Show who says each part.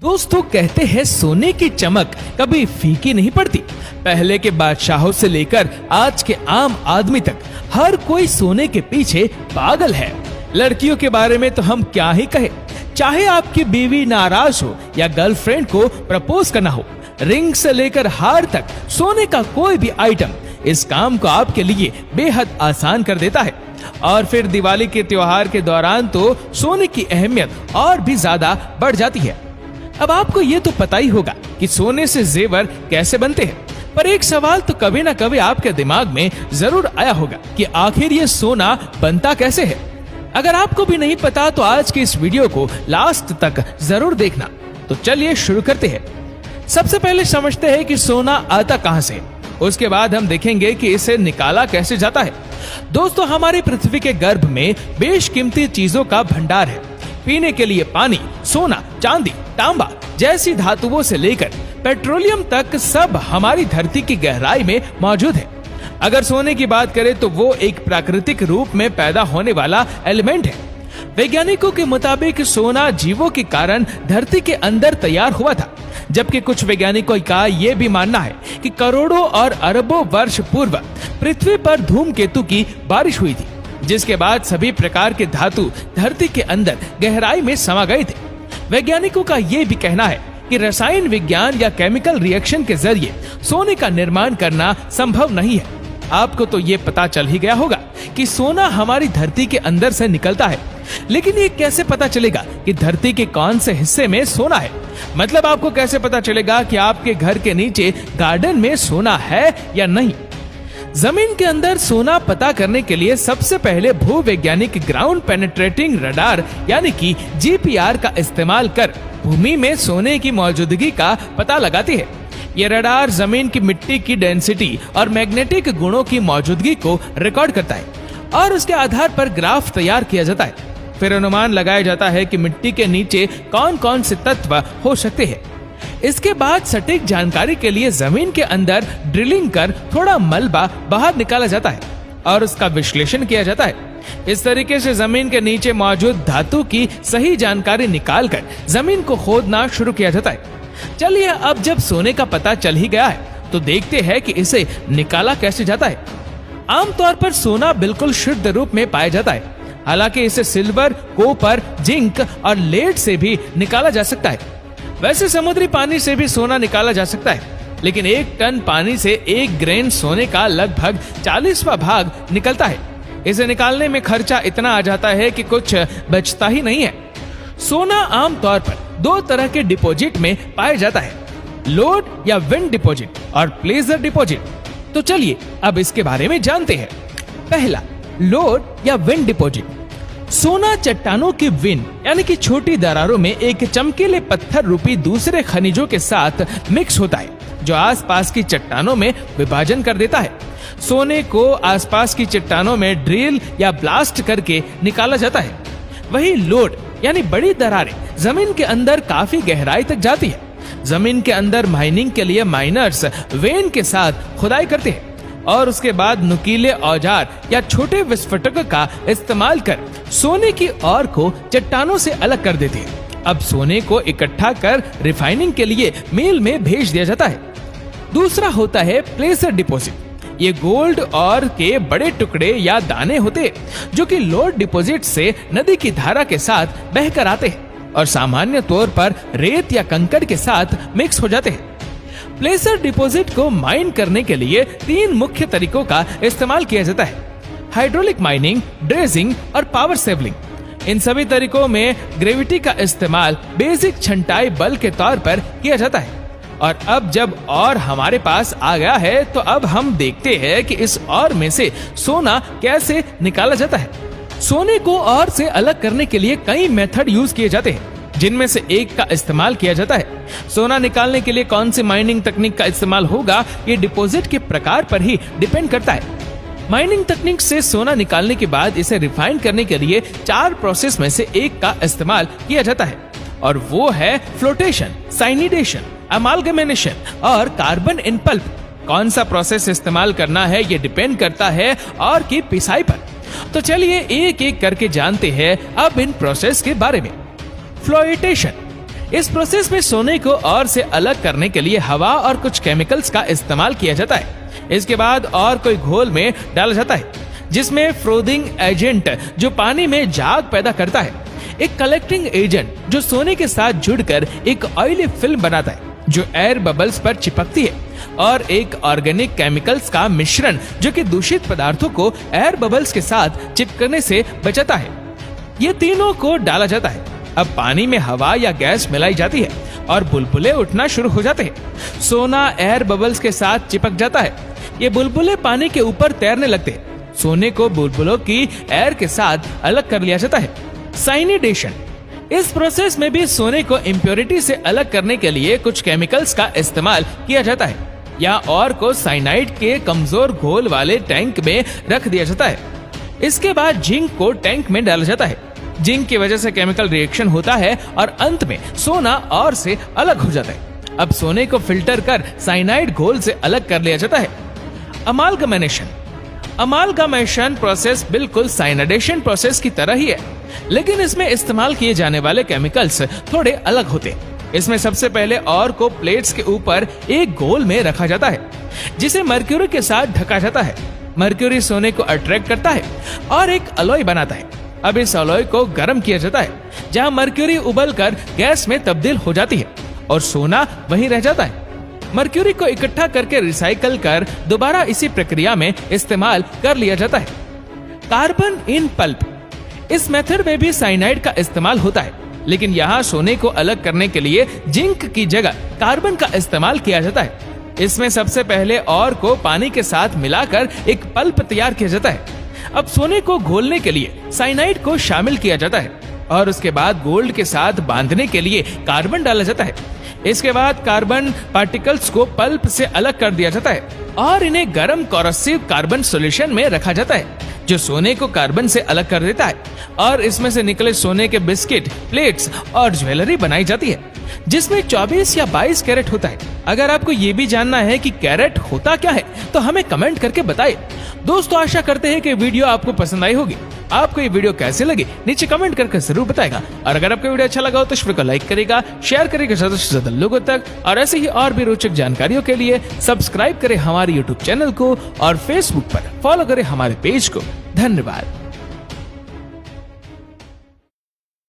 Speaker 1: दोस्तों कहते हैं सोने की चमक कभी फीकी नहीं पड़ती। पहले के बादशाहों से लेकर आज के आम आदमी तक हर कोई सोने के पीछे पागल है। लड़कियों के बारे में तो हम क्या ही कहें, चाहे आपकी बीवी नाराज हो या गर्लफ्रेंड को प्रपोज करना हो, रिंग से लेकर हार तक सोने का कोई भी आइटम इस काम को आपके लिए बेहद आसान कर देता है। और फिर दिवाली के त्योहार के दौरान तो सोने की अहमियत और भी ज्यादा बढ़ जाती है। अब आपको ये तो पता ही होगा कि सोने से जेवर कैसे बनते हैं, पर एक सवाल तो कभी ना कभी आपके दिमाग में जरूर आया होगा कि आखिर ये सोना बनता कैसे है। अगर आपको भी नहीं पता तो आज की इस वीडियो को लास्ट तक जरूर देखना। तो चलिए शुरू करते हैं। सबसे पहले समझते हैं कि सोना आता कहां से, उसके बाद हम देखेंगे कि इसे निकाला कैसे जाता है। दोस्तों हमारी पृथ्वी के गर्भ में बेशकीमती चीजों का भंडार है। पीने के लिए पानी, सोना, चांदी, तांबा जैसी धातुओं से लेकर पेट्रोलियम तक सब हमारी धरती की गहराई में मौजूद है। अगर सोने की बात करें तो वो एक प्राकृतिक रूप में पैदा होने वाला एलिमेंट है। वैज्ञानिकों के मुताबिक सोना जीवों के कारण धरती के अंदर तैयार हुआ था, जबकि कुछ वैज्ञानिकों का ये भी मानना है कि करोड़ों और अरबों वर्ष पूर्व पृथ्वी पर धूमकेतु की बारिश हुई थी, जिसके बाद सभी प्रकार के धातु धरती के अंदर गहराई में समा गए थे। वैज्ञानिकों का ये भी कहना है कि रसायन विज्ञान या केमिकल रिएक्शन के जरिए सोने का निर्माण करना संभव नहीं है। आपको तो ये पता चल ही गया होगा कि सोना हमारी धरती के अंदर से निकलता है, लेकिन ये कैसे पता चलेगा कि धरती के कौन से हिस्से में सोना है? मतलब आपको कैसे पता चलेगा कि आपके घर के नीचे गार्डन में सोना है या नहीं? जमीन के अंदर सोना पता करने के लिए सबसे पहले भूवैज्ञानिक ग्राउंड पेनिट्रेटिंग रडार यानी कि जीपीआर का इस्तेमाल कर भूमि में सोने की मौजूदगी का पता लगाती है। ये रडार जमीन की मिट्टी की डेंसिटी और मैग्नेटिक गुणों की मौजूदगी को रिकॉर्ड करता है और उसके आधार पर ग्राफ तैयार किया जाता है। फिर अनुमान लगाया जाता है कि मिट्टी के नीचे कौन कौन से तत्व हो सकते हैं। इसके बाद सटीक जानकारी के लिए जमीन के अंदर ड्रिलिंग कर थोड़ा मलबा बाहर निकाला जाता है और उसका विश्लेषण किया जाता है। इस तरीके से जमीन के नीचे मौजूद धातु की सही जानकारी निकालकर जमीन को खोदना शुरू किया जाता है। चलिए अब जब सोने का पता चल ही गया है तो देखते हैं कि इसे निकाला कैसे जाता है। आमतौर पर सोना बिल्कुल शुद्ध रूप में पाया जाता है, हालांकि इसे सिल्वर, कॉपर, जिंक और लेड से भी निकाला जा सकता है। वैसे समुद्री पानी से भी सोना निकाला जा सकता है, लेकिन 1 टन पानी से 1 ग्रेन सोने का लगभग 40वां भाग निकलता है। इसे निकालने में खर्चा इतना आ जाता है कि कुछ बचता ही नहीं है। सोना आमतौर पर 2 तरह के डिपॉजिट में पाया जाता है, लोड या विंड डिपॉजिट और प्लेजर डिपॉजिट। तो चलिए अब इसके बारे में जानते हैं। पहला, लोड या विंड डिपॉजिट। सोना चट्टानों की विन यानी कि छोटी दरारों में एक चमकीले पत्थर रूपी दूसरे खनिजों के साथ मिक्स होता है, जो आसपास की चट्टानों में विभाजन कर देता है। सोने को आसपास की चट्टानों में ड्रिल या ब्लास्ट करके निकाला जाता है। वही लोड यानी बड़ी दरारें जमीन के अंदर काफी गहराई तक जाती है। जमीन के अंदर माइनिंग के लिए माइनर्स वेन के साथ खुदाई करते हैं और उसके बाद नुकीले औजार या छोटे विस्फोटक का इस्तेमाल कर सोने की ओर को चट्टानों से अलग कर देते हैं। अब सोने को इकट्ठा कर रिफाइनिंग के लिए मिल में भेज दिया जाता है। दूसरा होता है प्लेसर डिपॉजिट। ये गोल्ड और के बड़े टुकड़े या दाने होते हैं जो कि लोड डिपॉजिट से नदी की धारा के साथ बहकर आते हैं और सामान्य तौर पर रेत या कंकड़ के साथ मिक्स हो जाते हैं। प्लेसर डिपॉजिट को माइन करने के लिए 3 मुख्य तरीकों का इस्तेमाल किया जाता है: हाइड्रोलिक माइनिंग, ड्रेजिंग और पावर सेवलिंग। इन सभी तरीकों में ग्रेविटी का इस्तेमाल बेसिक छंटाई बल के तौर पर किया जाता है। और अब जब और हमारे पास आ गया है तो अब हम देखते हैं कि इस और में से सोना कैसे निकाला जाता है। सोने को और से अलग करने के लिए कई मेथड यूज किए जाते हैं, जिनमें से एक का इस्तेमाल किया जाता है। सोना निकालने के लिए कौन सी माइनिंग तकनीक का इस्तेमाल होगा ये डिपॉजिट के प्रकार पर ही डिपेंड करता है। माइनिंग तकनीक से सोना निकालने के बाद इसे रिफाइन करने के लिए 4 प्रोसेस में से एक का इस्तेमाल किया जाता है, और वो है फ्लोटेशन, साइनिडेशन, अमालगमेनेशन और कार्बन इन पल्प। कौन सा प्रोसेस इस्तेमाल करना है ये डिपेंड करता है और की पिसाई पर। तो चलिए एक एक करके जानते हैं अब इन प्रोसेस के बारे में। फ्लोटेशन इस प्रोसेस में सोने को और से अलग करने के लिए हवा और कुछ केमिकल्स का इस्तेमाल किया जाता है। इसके बाद और कोई घोल में डाला जाता है जिसमें फ्रोदिंग एजेंट जो पानी में झाग पैदा करता है, एक कलेक्टिंग एजेंट जो सोने के साथ जुड़कर एक ऑयली फिल्म बनाता है जो एयर बबल्स पर चिपकती है, और एक ऑर्गेनिक केमिकल्स का मिश्रण जो कि दूषित पदार्थों को एयर बबल्स के साथ चिपकने से बचाता है। ये तीनों को डाला जाता है। अब पानी में हवा या गैस मिलाई जाती है और बुलबुले उठना शुरू हो जाते हैं। सोना एयर बबल्स के साथ चिपक जाता है। ये बुलबुले पानी के ऊपर तैरने लगते हैं। सोने को बुलबुलों की एयर के साथ अलग कर लिया जाता है। साइनिडेशन, इस प्रोसेस में भी सोने को इम्प्योरिटी से अलग करने के लिए कुछ केमिकल्स का इस्तेमाल किया जाता है या और को साइनाइड के कमजोर घोल वाले टैंक में रख दिया जाता है। इसके बाद जिंक को टैंक में डाला जाता है। जिंक की वजह से केमिकल रिएक्शन होता है और अंत में सोना और से अलग हो जाता है। अब सोने को फिल्टर कर साइनाइड घोल से अलग कर लिया जाता है। अमालगमेशन, अमालगमेशन प्रोसेस बिल्कुल साइनाइडेशन प्रोसेस की तरह ही है, लेकिन इसमें इस्तेमाल किए जाने वाले केमिकल्स थोड़े अलग होते हैं। इसमें सबसे पहले और को प्लेट्स के ऊपर एक गोल में रखा जाता है जिसे मर्क्यूरी के साथ ढका जाता है। मर्क्यूरी सोने को अट्रैक्ट करता है और एक अलॉय बनाता है। अब इस अलॉय को गर्म किया जाता है जहां मर्क्यूरी उबलकर गैस में तब्दील हो जाती है और सोना वहीं रह जाता है। मर्क्यूरी को इकट्ठा करके रिसाइकल कर दोबारा इसी प्रक्रिया में इस्तेमाल कर लिया जाता है। कार्बन इन पल्प, इस मेथड में भी साइनाइड का इस्तेमाल होता है, लेकिन यहाँ सोने को अलग करने के लिए जिंक की जगह कार्बन का इस्तेमाल किया जाता है। इसमें सबसे पहले और को पानी के साथ मिलाकर एक पल्प तैयार किया जाता है। अब सोने को घोलने के लिए साइनाइड को शामिल किया जाता है और उसके बाद गोल्ड के साथ बांधने के लिए कार्बन डाला जाता है। इसके बाद कार्बन पार्टिकल्स को पल्प से अलग कर दिया जाता है और इन्हें गर्म कोरोसिव कार्बन सॉल्यूशन में रखा जाता है जो सोने को कार्बन से अलग कर देता है और इसमें से निकले सोने के बिस्किट, प्लेट्स और ज्वेलरी बनाई जाती है जिसमें 24 या 22 कैरेट होता है। अगर आपको ये भी जानना है कि कैरेट होता क्या है तो हमें कमेंट करके बताइए। दोस्तों, आशा करते हैं कि वीडियो आपको पसंद आई होगी। आपको ये वीडियो कैसे लगी नीचे कमेंट करके जरूर बताएगा, और अगर आपको वीडियो अच्छा लगा हो तो इस वीडियो को लाइक करेगा, शेयर करेगा ज्यादा से ज्यादा लोगों तक, और ऐसे ही और भी रोचक जानकारियों के लिए सब्सक्राइब करें हमारे यूट्यूब चैनल को और फेसबुक पर फॉलो करें हमारे पेज को। धन्यवाद।